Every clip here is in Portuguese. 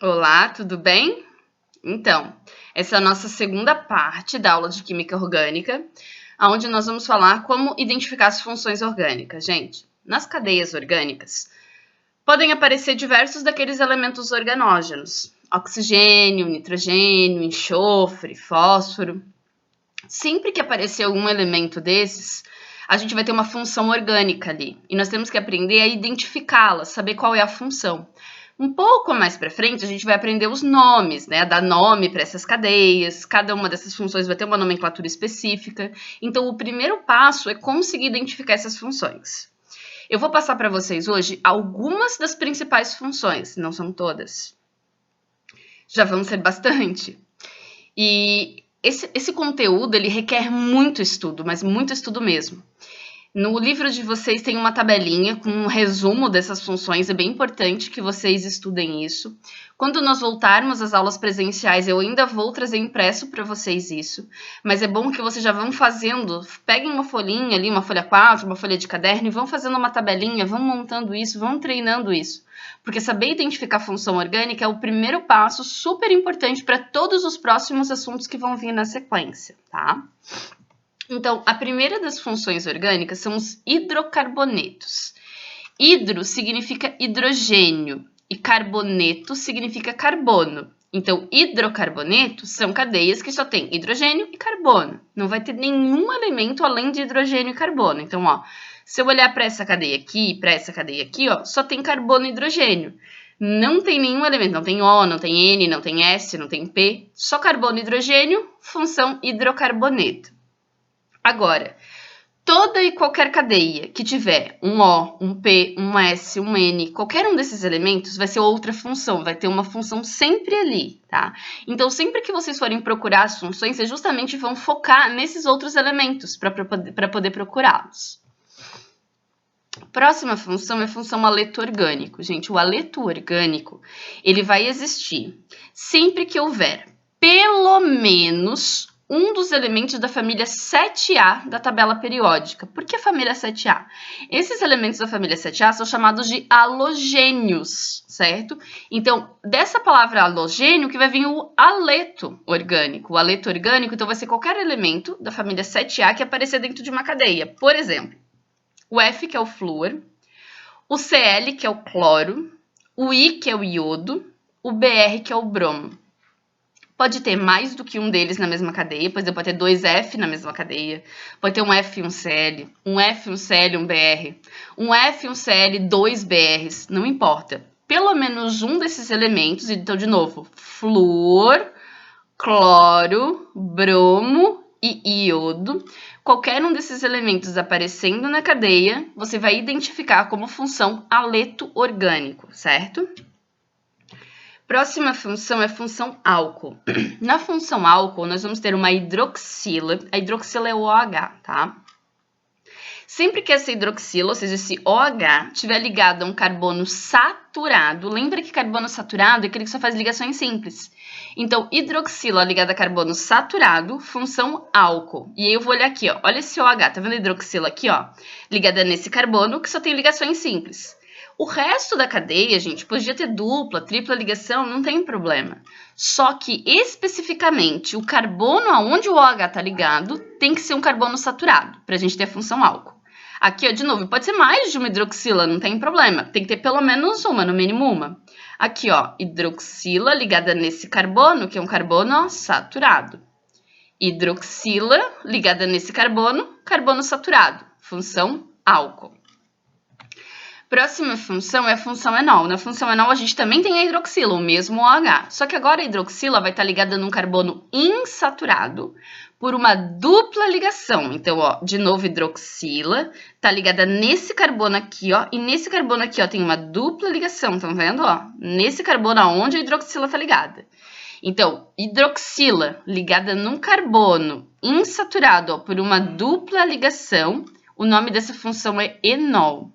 Olá, tudo bem? Então, essa é a nossa segunda parte da aula de Química Orgânica, onde nós vamos falar como identificar as funções orgânicas. Gente, nas cadeias orgânicas, podem aparecer diversos daqueles elementos organógenos, oxigênio, nitrogênio, enxofre, fósforo. Sempre que aparecer algum elemento desses, a gente vai ter uma função orgânica ali, e nós temos que aprender a identificá-la, saber qual é a função. Um pouco mais para frente, a gente vai aprender os nomes, né? Dar nome para essas cadeias, cada uma dessas funções vai ter uma nomenclatura específica. Então, o primeiro passo é conseguir identificar essas funções. Eu vou passar para vocês hoje algumas das principais funções, não são todas. Já vão ser bastante. E esse conteúdo, ele requer muito estudo, mas muito estudo mesmo. No livro de vocês tem uma tabelinha com um resumo dessas funções, é bem importante que vocês estudem isso. Quando nós voltarmos às aulas presenciais, eu ainda vou trazer impresso para vocês isso, mas é bom que vocês já vão fazendo, peguem uma folhinha ali, uma folha 4, uma folha de caderno e vão fazendo uma tabelinha, vão montando isso, vão treinando isso. Porque saber identificar a função orgânica é o primeiro passo super importante para todos os próximos assuntos que vão vir na sequência, tá? Então, a primeira das funções orgânicas são os hidrocarbonetos. Hidro significa hidrogênio e carboneto significa carbono. Então, hidrocarbonetos são cadeias que só têm hidrogênio e carbono. Não vai ter nenhum elemento além de hidrogênio e carbono. Então, ó, se eu olhar para essa cadeia aqui e para essa cadeia aqui, ó, só tem carbono e hidrogênio. Não tem nenhum elemento, não tem O, não tem N, não tem S, não tem P. Só carbono e hidrogênio, função hidrocarboneto. Agora, toda e qualquer cadeia que tiver um O, um P, um S, um N, qualquer um desses elementos vai ser outra função, vai ter uma função sempre ali, tá? Então, sempre que vocês forem procurar as funções, vocês justamente vão focar nesses outros elementos para poder procurá-los. Próxima função é a função haleto orgânico. Gente, o haleto orgânico, ele vai existir sempre que houver pelo menos um dos elementos da família 7A da tabela periódica. Por que a família 7A? Esses elementos da família 7A são chamados de halogênios, certo? Então, dessa palavra halogênio que vai vir o haleto orgânico. O haleto orgânico, então, vai ser qualquer elemento da família 7A que aparecer dentro de uma cadeia. Por exemplo, o F, que é o flúor, o Cl, que é o cloro, o I, que é o iodo, o Br, que é o bromo. Pode ter mais do que um deles na mesma cadeia, por exemplo, pode ter dois F na mesma cadeia, pode ter um F e um Cl, um F, um Cl, um Br, um F, um Cl, dois Brs, não importa. Pelo menos um desses elementos, então, de novo, flúor, cloro, bromo e iodo, qualquer um desses elementos aparecendo na cadeia, você vai identificar como função haleto orgânico, certo? Próxima função é a função álcool. Na função álcool, nós vamos ter uma hidroxila. A hidroxila é o OH, tá? Sempre que essa hidroxila, ou seja, esse OH, estiver ligado a um carbono saturado, lembra que carbono saturado é aquele que só faz ligações simples. Então, hidroxila ligada a carbono saturado, função álcool. E aí eu vou olhar aqui, ó. Olha esse OH, tá vendo a hidroxila aqui, ó? Ligada nesse carbono que só tem ligações simples. O resto da cadeia, gente, podia ter dupla, tripla ligação, não tem problema. Só que, especificamente, o carbono aonde o OH está ligado tem que ser um carbono saturado, para a gente ter a função álcool. Aqui, ó, de novo, pode ser mais de uma hidroxila, não tem problema. Tem que ter pelo menos uma, no mínimo uma. Aqui, ó, hidroxila ligada nesse carbono, que é um carbono ó, saturado. Hidroxila ligada nesse carbono, carbono saturado. Função álcool. Próxima função é a função enol. Na função enol, a gente também tem a hidroxila, o mesmo OH. Só que agora a hidroxila vai estar ligada num carbono insaturado por uma dupla ligação. Então, ó, de novo, hidroxila está ligada nesse carbono aqui, ó, e nesse carbono aqui, ó, tem uma dupla ligação, estão vendo, ó? Nesse carbono aonde a hidroxila está ligada. Então, hidroxila ligada num carbono insaturado, ó, por uma dupla ligação, o nome dessa função é enol.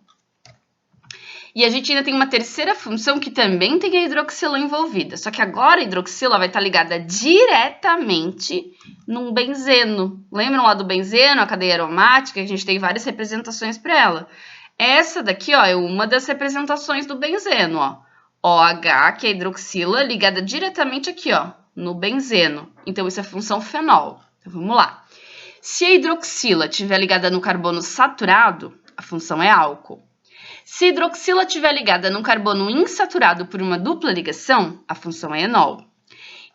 E a gente ainda tem uma terceira função que também tem a hidroxila envolvida. Só que agora a hidroxila vai estar ligada diretamente num benzeno. Lembram lá do benzeno, a cadeia aromática? A gente tem várias representações para ela. Essa daqui, ó, é uma das representações do benzeno, ó. OH, que é a hidroxila, ligada diretamente aqui, ó, no benzeno. Então, isso é função fenol. Então, vamos lá. Se a hidroxila estiver ligada no carbono saturado, a função é álcool. Se a hidroxila estiver ligada num carbono insaturado por uma dupla ligação, a função é enol.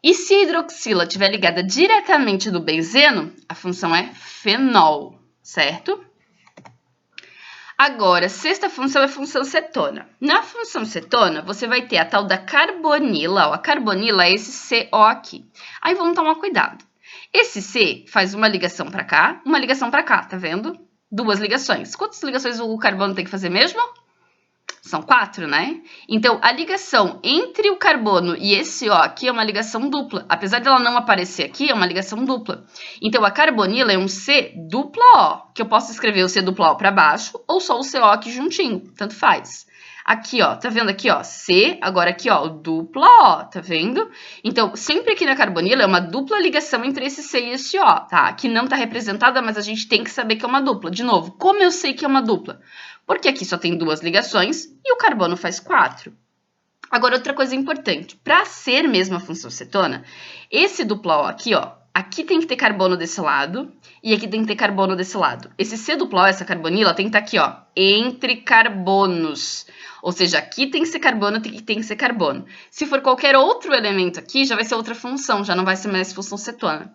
E se a hidroxila estiver ligada diretamente no benzeno, a função é fenol, certo? Agora, sexta função é a função cetona. Na função cetona, você vai ter a tal da carbonila. Ó, a carbonila é esse CO aqui. Aí vamos tomar cuidado. Esse C faz uma ligação para cá, uma ligação para cá, tá vendo? Duas ligações. Quantas ligações o carbono tem que fazer mesmo? São 4, né? Então, a ligação entre o carbono e esse O aqui é uma ligação dupla. Apesar dela não aparecer aqui, é uma ligação dupla. Então, a carbonila é um C dupla O, que eu posso escrever o C dupla O para baixo ou só o CO aqui juntinho, tanto faz. Aqui, ó, tá vendo aqui, ó, C, agora aqui, ó, dupla O, tá vendo? Então, sempre aqui na carbonila é uma dupla ligação entre esse C e esse O, tá? Que não tá representada, mas a gente tem que saber que é uma dupla. De novo, como eu sei que é uma dupla? Porque aqui só tem 2 ligações e o carbono faz 4. Agora, outra coisa importante. Para ser mesmo a função cetona, esse dupla O aqui, ó, aqui tem que ter carbono desse lado e aqui tem que ter carbono desse lado. Esse C dupla O, essa carbonila, tem que estar aqui, ó, entre carbonos. Ou seja, aqui tem que ser carbono, aqui tem que ser carbono. Se for qualquer outro elemento aqui, já vai ser outra função, já não vai ser mais função cetona.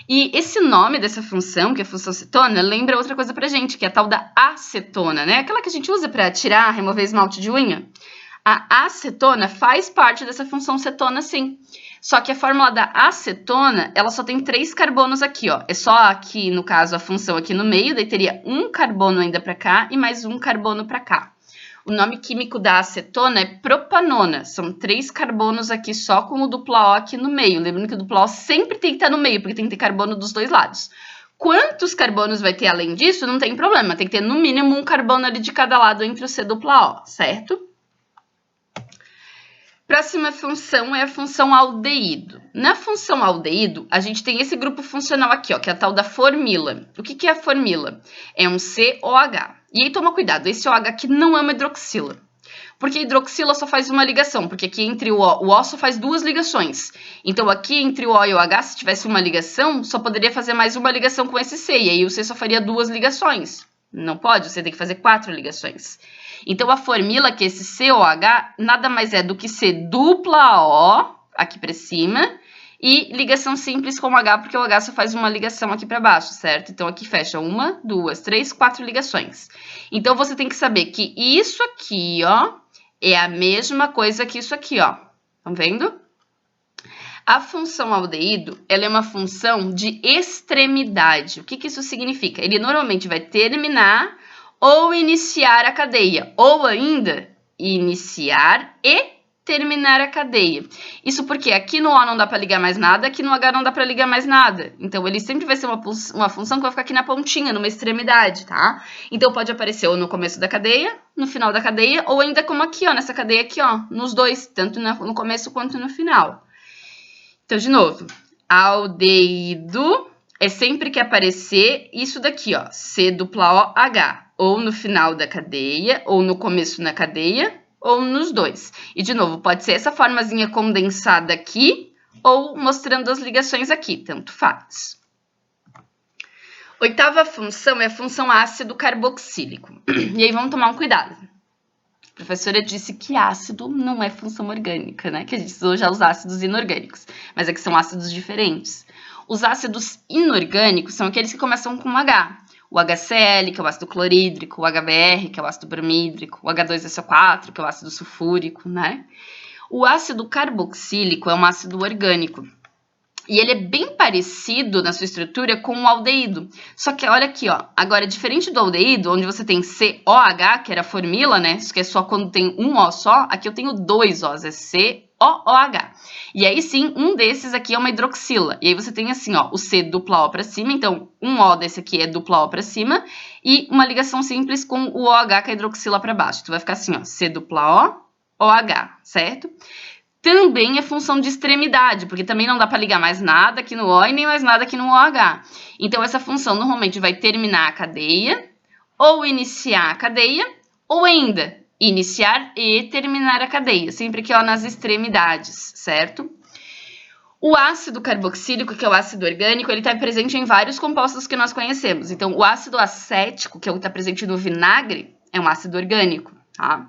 E esse nome dessa função, que é a função cetona, lembra outra coisa pra gente, que é a tal da acetona, né? Aquela que a gente usa para tirar, remover esmalte de unha. A acetona faz parte dessa função cetona, sim. Só que a fórmula da acetona, ela só tem 3 carbonos aqui, ó. É só aqui, no caso, a função aqui no meio, daí teria um carbono ainda para cá e mais um carbono para cá. O nome químico da acetona é propanona. São 3 carbonos aqui só com o dupla O aqui no meio. Lembrando que o dupla O sempre tem que estar no meio, porque tem que ter carbono dos 2 lados. Quantos carbonos vai ter além disso? Não tem problema. Tem que ter no mínimo um carbono ali de cada lado entre o C dupla O, certo? Próxima função é a função aldeído. Na função aldeído, a gente tem esse grupo funcional aqui, ó, que é a tal da formila. O que é a formila? É um COH. E aí toma cuidado, esse OH aqui não é uma hidroxila. Porque a hidroxila só faz uma ligação, porque aqui entre o O só faz 2 ligações. Então aqui entre o O e o H, se tivesse uma ligação, só poderia fazer mais uma ligação com esse C. E aí o C só faria 2 ligações. Não pode, você tem que fazer 4 ligações. Então, a formila, que é esse COH, nada mais é do que C dupla O, aqui para cima, e ligação simples com o H, porque o H só faz uma ligação aqui para baixo, certo? Então, aqui fecha 1, 2, 3, 4 ligações. Então, você tem que saber que isso aqui, ó, é a mesma coisa que isso aqui, ó. Estão vendo? A função aldeído, ela é uma função de extremidade. O que isso significa? Ele normalmente vai terminar ou iniciar a cadeia, ou ainda iniciar e terminar a cadeia. Isso porque aqui no O não dá para ligar mais nada, aqui no H não dá para ligar mais nada. Então, ele sempre vai ser uma função que vai ficar aqui na pontinha, numa extremidade, tá? Então, pode aparecer ou no começo da cadeia, no final da cadeia, ou ainda como aqui, ó, nessa cadeia aqui, ó, nos dois, tanto no começo quanto no final. Então, de novo, aldeído é sempre que aparecer isso daqui, ó, C dupla O, H, ou no final da cadeia, ou no começo na cadeia, ou nos dois. E, de novo, pode ser essa formazinha condensada aqui, ou mostrando as ligações aqui, tanto faz. Oitava função é a função ácido carboxílico. E aí, vamos tomar um cuidado. A professora disse que ácido não é função orgânica, né? Que a gente usou já os ácidos inorgânicos, mas é que são ácidos diferentes. Os ácidos inorgânicos são aqueles que começam com H. O HCl, que é o ácido clorídrico, o HBr, que é o ácido bromídrico, o H2SO4, que é o ácido sulfúrico, né? O ácido carboxílico é um ácido orgânico. E ele é bem parecido na sua estrutura com o aldeído. Só que olha aqui, ó. Agora, diferente do aldeído, onde você tem COH, que era a formila, né? Isso que é só quando tem um O só. Aqui eu tenho 2 Os, é COOH. E aí sim, um desses aqui é uma hidroxila. E aí você tem assim, ó, o C dupla O para cima. Então, um O desse aqui é dupla O para cima. E uma ligação simples com o OH, que é a hidroxila para baixo. Então, vai ficar assim, ó, C dupla O, OH, certo? Também é função de extremidade, porque também não dá para ligar mais nada aqui no O e nem mais nada aqui no OH. Então, essa função normalmente vai terminar a cadeia, ou iniciar a cadeia, ou ainda iniciar e terminar a cadeia, sempre aqui ó, nas extremidades, certo? O ácido carboxílico, que é o ácido orgânico, ele está presente em vários compostos que nós conhecemos. Então, o ácido acético, que é o que está presente no vinagre, é um ácido orgânico, tá?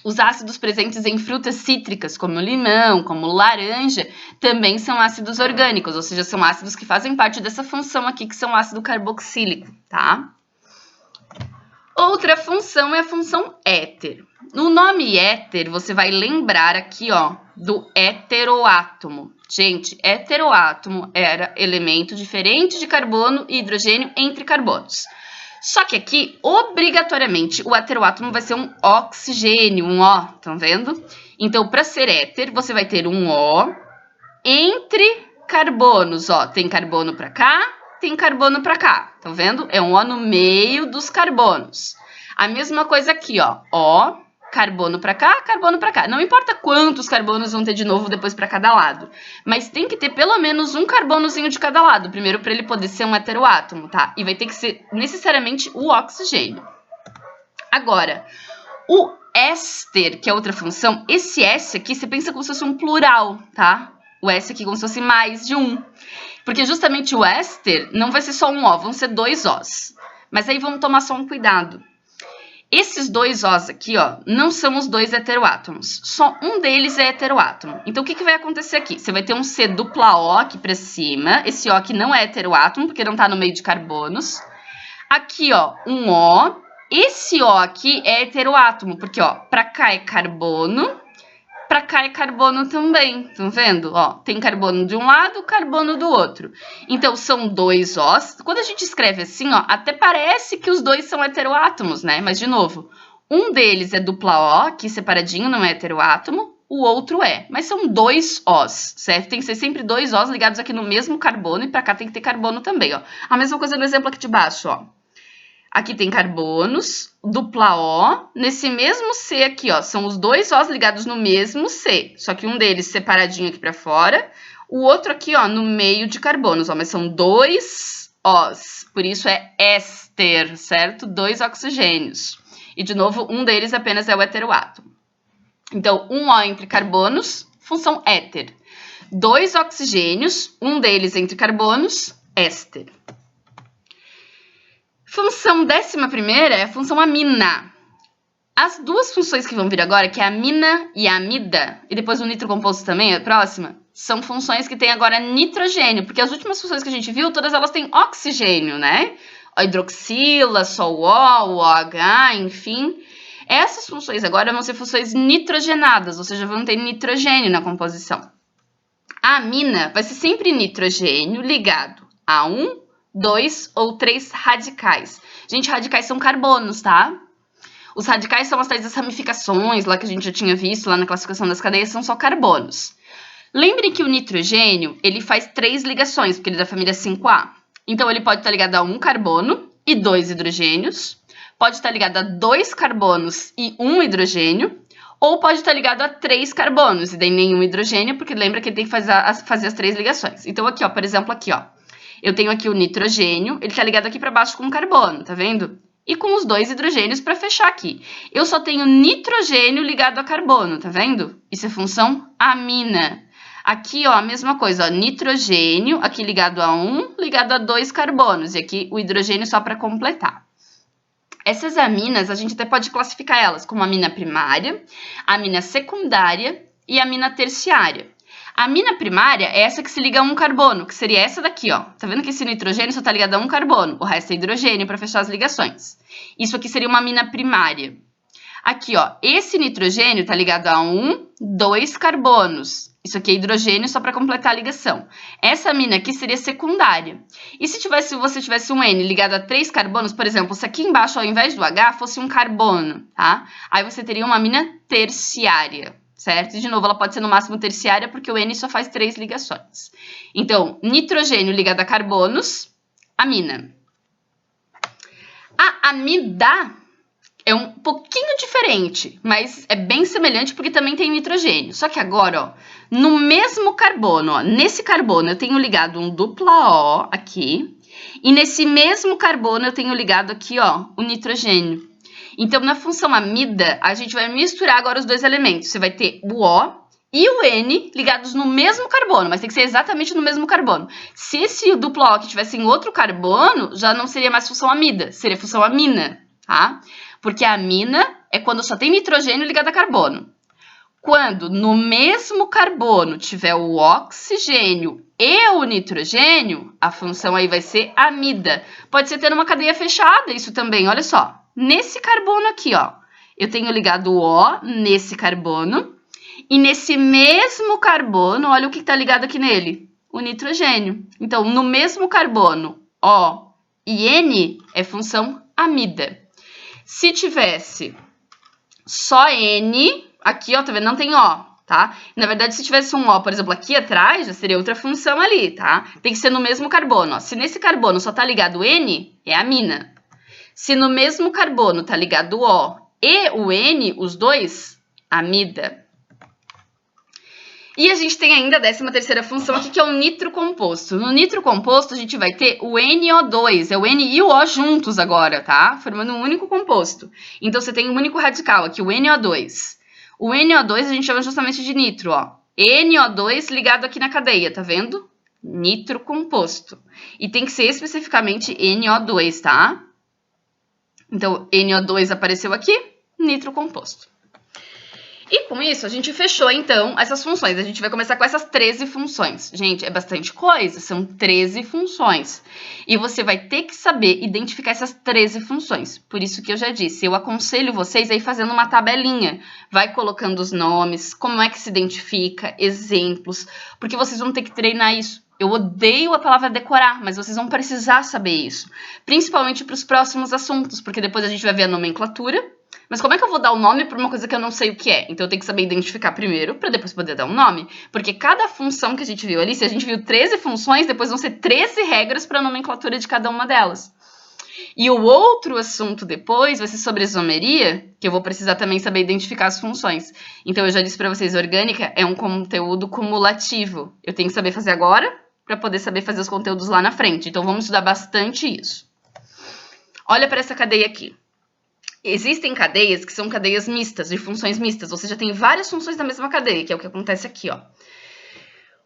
Os ácidos presentes em frutas cítricas, como limão, como laranja, também são ácidos orgânicos, ou seja, são ácidos que fazem parte dessa função aqui, que são ácido carboxílico, tá? Outra função é a função éter. No nome éter, você vai lembrar aqui, ó, do heteroátomo. Gente, heteroátomo era elemento diferente de carbono e hidrogênio entre carbonos. Só que aqui, obrigatoriamente, o heteroátomo vai ser um oxigênio, um O, estão vendo? Então, para ser éter, você vai ter um O entre carbonos, ó. Tem carbono para cá, tem carbono para cá, estão vendo? É um O no meio dos carbonos. A mesma coisa aqui, ó. O, carbono para cá, carbono para cá. Não importa quantos carbonos vão ter de novo depois para cada lado, mas tem que ter pelo menos um carbonozinho de cada lado, primeiro para ele poder ser um heteroátomo, tá? E vai ter que ser necessariamente o oxigênio. Agora, o éster, que é outra função, esse S aqui, você pensa como se fosse um plural, tá? O S aqui como se fosse mais de um. Porque justamente o éster não vai ser só um O, vão ser dois Os. Mas aí vamos tomar só um cuidado. Esses dois Os aqui, ó, não são os dois heteroátomos. Só um deles é heteroátomo. Então, o que vai acontecer aqui? Você vai ter um C dupla O aqui para cima. Esse O aqui não é heteroátomo, porque não está no meio de carbonos. Aqui, ó, um O. Esse O aqui é heteroátomo, porque, ó, para cá é carbono, para cá é carbono também. Estão vendo? Ó, tem carbono de um lado, carbono do outro. Então, são dois Os. Quando a gente escreve assim, ó, até parece que os dois são heteroátomos, né? Mas, de novo, um deles é dupla O, aqui separadinho, não é heteroátomo. O outro é. Mas são dois Os, certo? Tem que ser sempre dois Os ligados aqui no mesmo carbono. E para cá tem que ter carbono também, ó. A mesma coisa no exemplo aqui de baixo, ó. Aqui tem carbonos, dupla O. Nesse mesmo C aqui, ó, são os dois Os ligados no mesmo C. Só que um deles separadinho aqui para fora. O outro aqui, ó, no meio de carbonos, ó. Mas são dois Os. Por isso é éster, certo? Dois oxigênios. E, de novo, um deles apenas é o heteroátomo. Então, um O entre carbonos, função éter. Dois oxigênios, um deles entre carbonos, éster. Função 11ª é a função amina. As duas funções que vão vir agora, que é a amina e a amida, e depois o nitrocomposto também, a próxima, são funções que têm agora nitrogênio, porque as últimas funções que a gente viu, todas elas têm oxigênio, né? A hidroxila, só o OH, enfim. Essas funções agora vão ser funções nitrogenadas, ou seja, vão ter nitrogênio na composição. A amina vai ser sempre nitrogênio ligado a 2 ou 3 radicais. Gente, radicais são carbonos, tá? Os radicais são as tais das ramificações, lá que a gente já tinha visto, lá na classificação das cadeias, são só carbonos. Lembrem que o nitrogênio, ele faz 3 ligações, porque ele é da família 5A. Então, ele pode estar ligado a 1 carbono e 2 hidrogênios, pode estar ligado a 2 carbonos e 1 hidrogênio, ou pode estar ligado a 3 carbonos e daí nenhum hidrogênio, porque lembra que ele tem que fazer as 3 ligações. Então, aqui, ó, por exemplo, aqui, ó. Eu tenho aqui o nitrogênio, ele está ligado aqui para baixo com carbono, tá vendo? E com os 2 hidrogênios para fechar aqui. Eu só tenho nitrogênio ligado a carbono, tá vendo? Isso é função amina. Aqui, ó, a mesma coisa, ó, nitrogênio, aqui ligado a 1, ligado a 2 carbonos. E aqui o hidrogênio só para completar. Essas aminas, a gente até pode classificar elas como amina primária, amina secundária e amina terciária. A amina primária é essa que se liga a 1 carbono, que seria essa daqui, ó. Tá vendo que esse nitrogênio só tá ligado a 1 carbono, o resto é hidrogênio para fechar as ligações. Isso aqui seria uma amina primária. Aqui, ó, esse nitrogênio tá ligado a 2 carbonos. Isso aqui é hidrogênio só para completar a ligação. Essa amina aqui seria secundária. E se você tivesse um N ligado a 3 carbonos, por exemplo, se aqui embaixo, ao invés do H, fosse um carbono, tá? Aí você teria uma amina terciária. Certo? E, de novo, ela pode ser no máximo terciária, porque o N só faz 3 ligações. Então, nitrogênio ligado a carbonos, amina. A amida é um pouquinho diferente, mas é bem semelhante, porque também tem nitrogênio. Só que agora, ó, no mesmo carbono, ó, nesse carbono eu tenho ligado um dupla O aqui, e nesse mesmo carbono eu tenho ligado aqui, ó, o nitrogênio. Então, na função amida, a gente vai misturar agora os dois elementos. Você vai ter o O e o N ligados no mesmo carbono, mas tem que ser exatamente no mesmo carbono. Se esse duplo O aqui tivesse em outro carbono, já não seria mais função amida, seria função amina, tá? Porque a amina é quando só tem nitrogênio ligado a carbono. Quando no mesmo carbono tiver o oxigênio e o nitrogênio, a função aí vai ser amida. Pode ser ter uma cadeia fechada isso também, olha só. Nesse carbono aqui, ó, eu tenho ligado o O nesse carbono. E nesse mesmo carbono, olha o que está ligado aqui nele, o nitrogênio. Então, no mesmo carbono, O e N é função amida. Se tivesse só N, aqui, ó, tá vendo? Não tem O, tá? Na verdade, se tivesse um O, por exemplo, aqui atrás, já seria outra função ali, tá? Tem que ser no mesmo carbono, ó. Se nesse carbono só tá ligado o N, é amina. Se no mesmo carbono tá ligado o O e o N, os dois, amida. E a gente tem ainda a 13ª função aqui, que é o nitrocomposto. No nitrocomposto, a gente vai ter o NO2, é o N e o O juntos agora, tá? Formando um único composto. Então, você tem um único radical aqui, o NO2. O NO2 a gente chama justamente de nitro, ó. NO2 ligado aqui na cadeia, tá vendo? Nitrocomposto. E tem que ser especificamente NO2, tá? Então, NO2 apareceu aqui, nitrocomposto. E com isso, a gente fechou, então, essas funções. A gente vai começar com essas 13 funções. Gente, é bastante coisa, são 13 funções. E você vai ter que saber identificar essas 13 funções. Por isso que eu já disse, eu aconselho vocês a ir fazendo uma tabelinha. Vai colocando os nomes, como é que se identifica, exemplos, porque vocês vão ter que treinar isso. Eu odeio a palavra decorar, mas vocês vão precisar saber isso. Principalmente para os próximos assuntos, porque depois a gente vai ver a nomenclatura. Mas como é que eu vou dar o nome para uma coisa que eu não sei o que é? Então eu tenho que saber identificar primeiro, para depois poder dar um nome. Porque cada função que a gente viu ali, se a gente viu 13 funções, depois vão ser 13 regras para a nomenclatura de cada uma delas. E o outro assunto depois vai ser sobre isomeria, que eu vou precisar também saber identificar as funções. Então eu já disse para vocês, orgânica é um conteúdo cumulativo. Eu tenho que saber fazer agora, para poder saber fazer os conteúdos lá na frente. Então vamos estudar bastante isso. Olha para essa cadeia aqui. Existem cadeias que são cadeias mistas, de funções mistas. Ou seja, tem várias funções da mesma cadeia, que é o que acontece aqui, ó.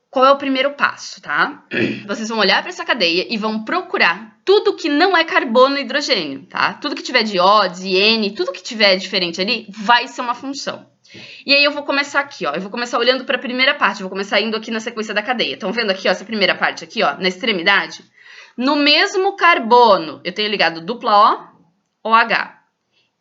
Qual é o primeiro passo, tá? Vocês vão olhar para essa cadeia e vão procurar tudo que não é carbono e hidrogênio, tá? Tudo que tiver de O, de N, tudo que tiver diferente ali, vai ser uma função. E aí eu vou começar aqui, ó. Eu vou começar olhando para a primeira parte, eu vou começar indo aqui na sequência da cadeia. Estão vendo aqui, ó, essa primeira parte aqui, ó, na extremidade? No mesmo carbono, eu tenho ligado dupla O, OH.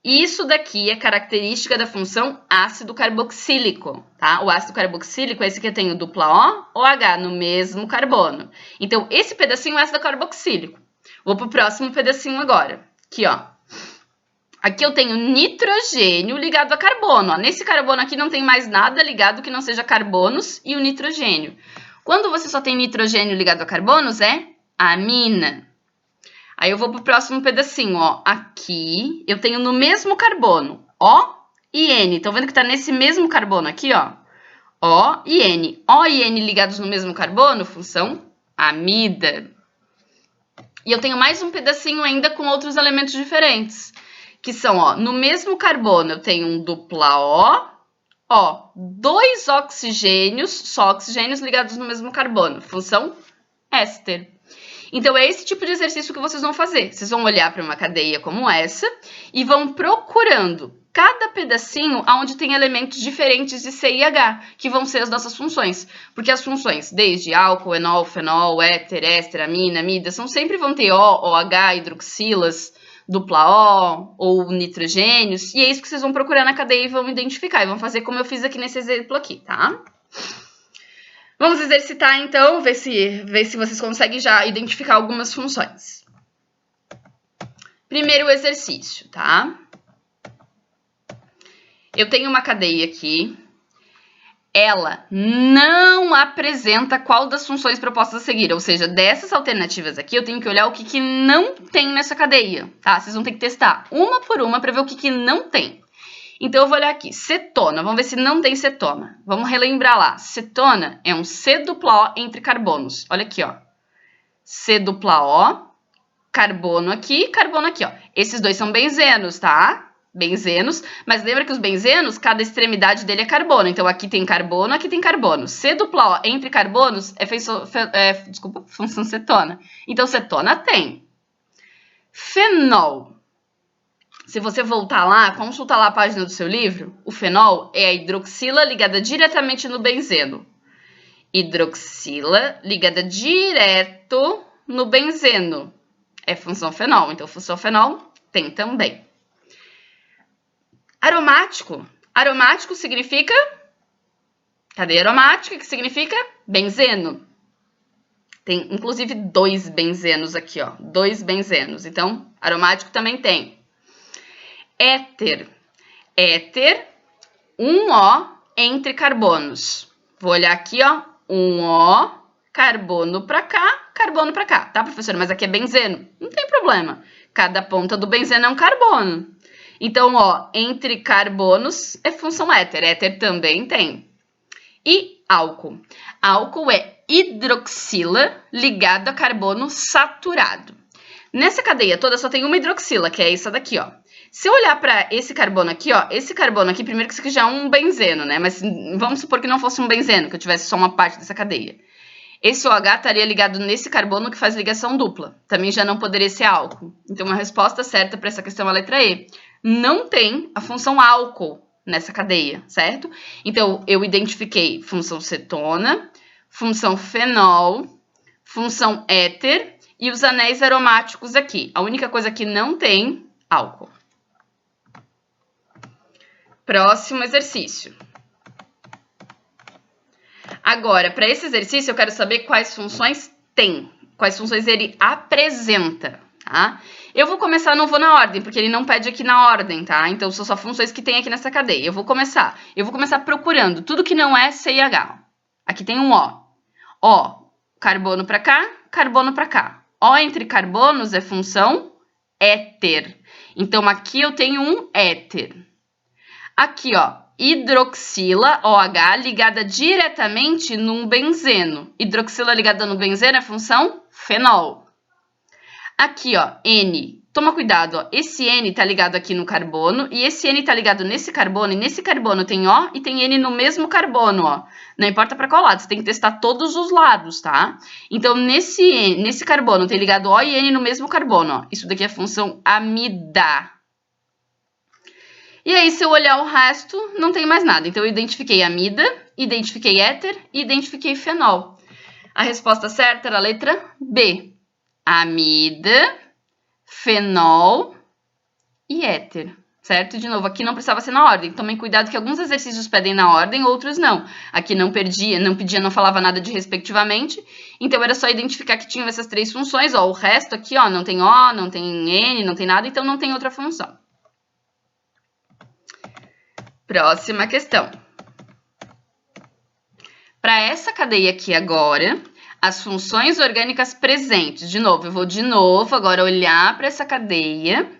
Isso daqui é característica da função ácido carboxílico, tá? O ácido carboxílico é esse que eu tenho dupla O, OH no mesmo carbono. Então, esse pedacinho é ácido carboxílico. Vou pro próximo pedacinho agora. Aqui, ó. Aqui eu tenho nitrogênio ligado a carbono, ó. Nesse carbono aqui não tem mais nada ligado que não seja carbonos e o nitrogênio. Quando você só tem nitrogênio ligado a carbonos, é amina. Aí eu vou pro próximo pedacinho, ó. Aqui eu tenho no mesmo carbono O e N. Estão vendo que tá nesse mesmo carbono aqui, ó? O e N. O e N ligados no mesmo carbono, função amida. E eu tenho mais um pedacinho ainda com outros elementos diferentes. Que são, ó, no mesmo carbono eu tenho um dupla O, ó, 2 oxigênios, só oxigênios ligados no mesmo carbono, função éster. Então, é esse tipo de exercício que vocês vão fazer. Vocês vão olhar para uma cadeia como essa e vão procurando cada pedacinho onde tem elementos diferentes de C e H, que vão ser as nossas funções. Porque as funções, desde álcool, enol, fenol, éter, éster, amina, amida, sempre vão ter O, OH, hidroxilas, dupla O ou nitrogênios. E é isso que vocês vão procurar na cadeia e vão identificar. E vão fazer como eu fiz aqui nesse exemplo aqui, tá? Vamos exercitar, então, ver se vocês conseguem já identificar algumas funções. Primeiro exercício, tá? Eu tenho uma cadeia aqui. Ela não apresenta qual das funções propostas a seguir. Ou seja, dessas alternativas aqui, eu tenho que olhar o que não tem nessa cadeia, tá? Vocês vão ter que testar uma por uma para ver o que não tem. Então, eu vou olhar aqui, cetona, vamos ver se não tem cetona. Vamos relembrar lá, cetona é um C dupla O entre carbonos. Olha aqui, ó, C dupla O, carbono aqui, ó. Esses dois são benzenos, tá? benzenos, mas lembra que os benzenos, cada extremidade dele é carbono. Então, aqui tem carbono, aqui tem carbono. C dupla O entre carbonos função cetona. Então, cetona tem. Fenol. Se você voltar lá, consultar lá a página do seu livro, o fenol é a hidroxila ligada diretamente no benzeno. Hidroxila ligada direto no benzeno. É função fenol. Então, função fenol tem também. Aromático. Aromático significa... Cadeia aromática, que significa benzeno. Tem, inclusive, 2 benzenos aqui, ó. 2 benzenos. Então, aromático também tem. Éter. Éter, um O entre carbonos. Vou olhar aqui, ó. Um O, carbono para cá, carbono para cá. Tá, professora? Mas aqui é benzeno. Não tem problema. Cada ponta do benzeno é um carbono. Então, ó, entre carbonos é função éter. Éter também tem. E álcool. Álcool é hidroxila ligado a carbono saturado. Nessa cadeia toda só tem uma hidroxila, que é essa daqui, ó. Se eu olhar para esse carbono aqui, ó, esse carbono aqui, primeiro que isso aqui já é um benzeno, né? Mas vamos supor que não fosse um benzeno, que eu tivesse só uma parte dessa cadeia. Esse OH estaria ligado nesse carbono que faz ligação dupla. Também já não poderia ser álcool. Então, a resposta certa para essa questão é a letra E. Não tem a função álcool nessa cadeia, certo? Então, eu identifiquei função cetona, função fenol, função éter e os anéis aromáticos aqui. A única coisa que não tem, álcool. Próximo exercício. Agora, para esse exercício, eu quero saber quais funções tem, quais funções ele apresenta, tá? Eu vou começar, não vou na ordem, porque ele não pede aqui na ordem, tá? Então, são só funções que tem aqui nessa cadeia. Eu vou começar procurando tudo que não é C e H. Aqui tem um O. O, carbono para cá, carbono para cá. O entre carbonos é função éter. Então, aqui eu tenho um éter. Aqui, ó, hidroxila, OH, ligada diretamente num benzeno. Hidroxila ligada no benzeno é função fenol. Aqui, ó, N. Toma cuidado, ó. Esse N tá ligado aqui no carbono e esse N tá ligado nesse carbono. E nesse carbono tem O e tem N no mesmo carbono, ó. Não importa para qual lado, você tem que testar todos os lados, tá? Então, nesse carbono tem ligado O e N no mesmo carbono, ó. Isso daqui é função amida. E aí, se eu olhar o resto, não tem mais nada. Então, eu identifiquei amida, identifiquei éter e identifiquei fenol. A resposta certa era a letra B. Amida, fenol e éter, certo? De novo, aqui não precisava ser na ordem. Tomem cuidado que alguns exercícios pedem na ordem, outros não. Aqui não pedia, não falava nada de respectivamente. Então, era só identificar que tinham essas 3 funções. Ó, o resto aqui, ó, não tem O, não tem N, não tem nada, então não tem outra função. Próxima questão. Para essa cadeia aqui agora, as funções orgânicas presentes. De novo, eu vou de novo agora olhar para essa cadeia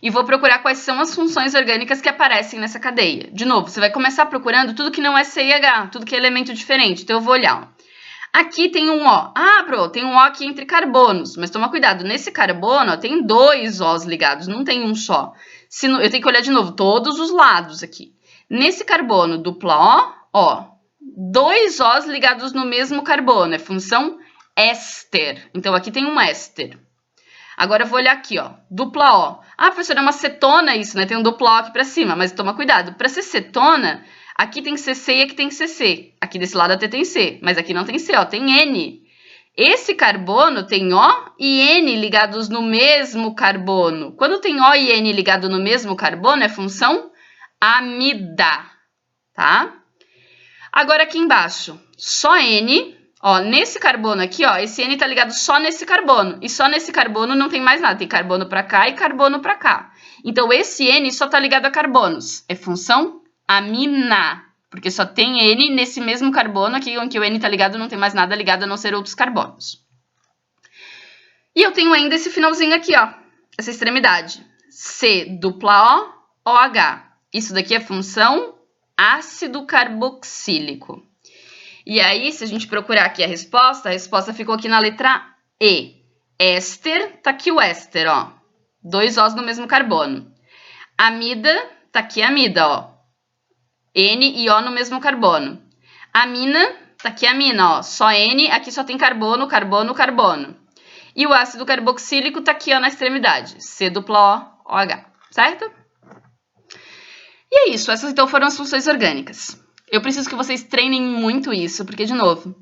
e vou procurar quais são as funções orgânicas que aparecem nessa cadeia. De novo, você vai começar procurando tudo que não é C e H, tudo que é elemento diferente. Então, eu vou olhar. Ó. Aqui tem um O. Ah, tem um O aqui entre carbonos. Mas toma cuidado, nesse carbono ó, tem 2 Os ligados, não tem um só. Eu tenho que olhar de novo todos os lados aqui. Nesse carbono dupla O, ó, 2 Os ligados no mesmo carbono, é função éster. Então, aqui tem um éster. Agora, eu vou olhar aqui, ó, dupla O. Ah, professora, é uma cetona isso, né? Tem um dupla O aqui para cima, mas toma cuidado. Para ser cetona, aqui tem CC e aqui tem CC. Aqui desse lado até tem C, mas aqui não tem C, ó, tem N. Esse carbono tem O e N ligados no mesmo carbono. Quando tem O e N ligado no mesmo carbono, é função amida, tá? Agora aqui embaixo, só N, ó, nesse carbono aqui, ó, esse N tá ligado só nesse carbono, e só nesse carbono não tem mais nada, tem carbono pra cá e carbono pra cá. Então, esse N só tá ligado a carbonos, é função amina, porque só tem N nesse mesmo carbono aqui, onde o N tá ligado, não tem mais nada ligado a não ser outros carbonos. E eu tenho ainda esse finalzinho aqui, ó, essa extremidade, C dupla O, OH. Isso daqui é função ácido carboxílico. E aí, se a gente procurar aqui a resposta ficou aqui na letra E. Éster, tá aqui o éster, ó. 2 Os no mesmo carbono. Amida, tá aqui a amida, ó. N e O no mesmo carbono. Amina, tá aqui a amina, ó. Só N, aqui só tem carbono, carbono, carbono. E o ácido carboxílico tá aqui, ó, na extremidade. C dupla O, OH, certo? E é isso, essas então foram as funções orgânicas. Eu preciso que vocês treinem muito isso, porque, de novo,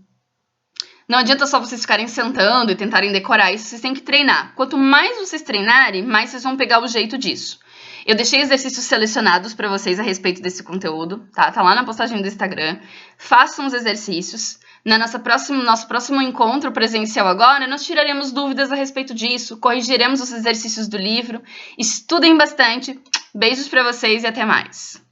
não adianta só vocês ficarem sentando e tentarem decorar isso, vocês têm que treinar. Quanto mais vocês treinarem, mais vocês vão pegar o jeito disso. Eu deixei exercícios selecionados para vocês a respeito desse conteúdo, tá? Tá lá na postagem do Instagram. Façam os exercícios. Nosso próximo encontro presencial agora, nós tiraremos dúvidas a respeito disso, corrigiremos os exercícios do livro. Estudem bastante. Beijos para vocês e até mais.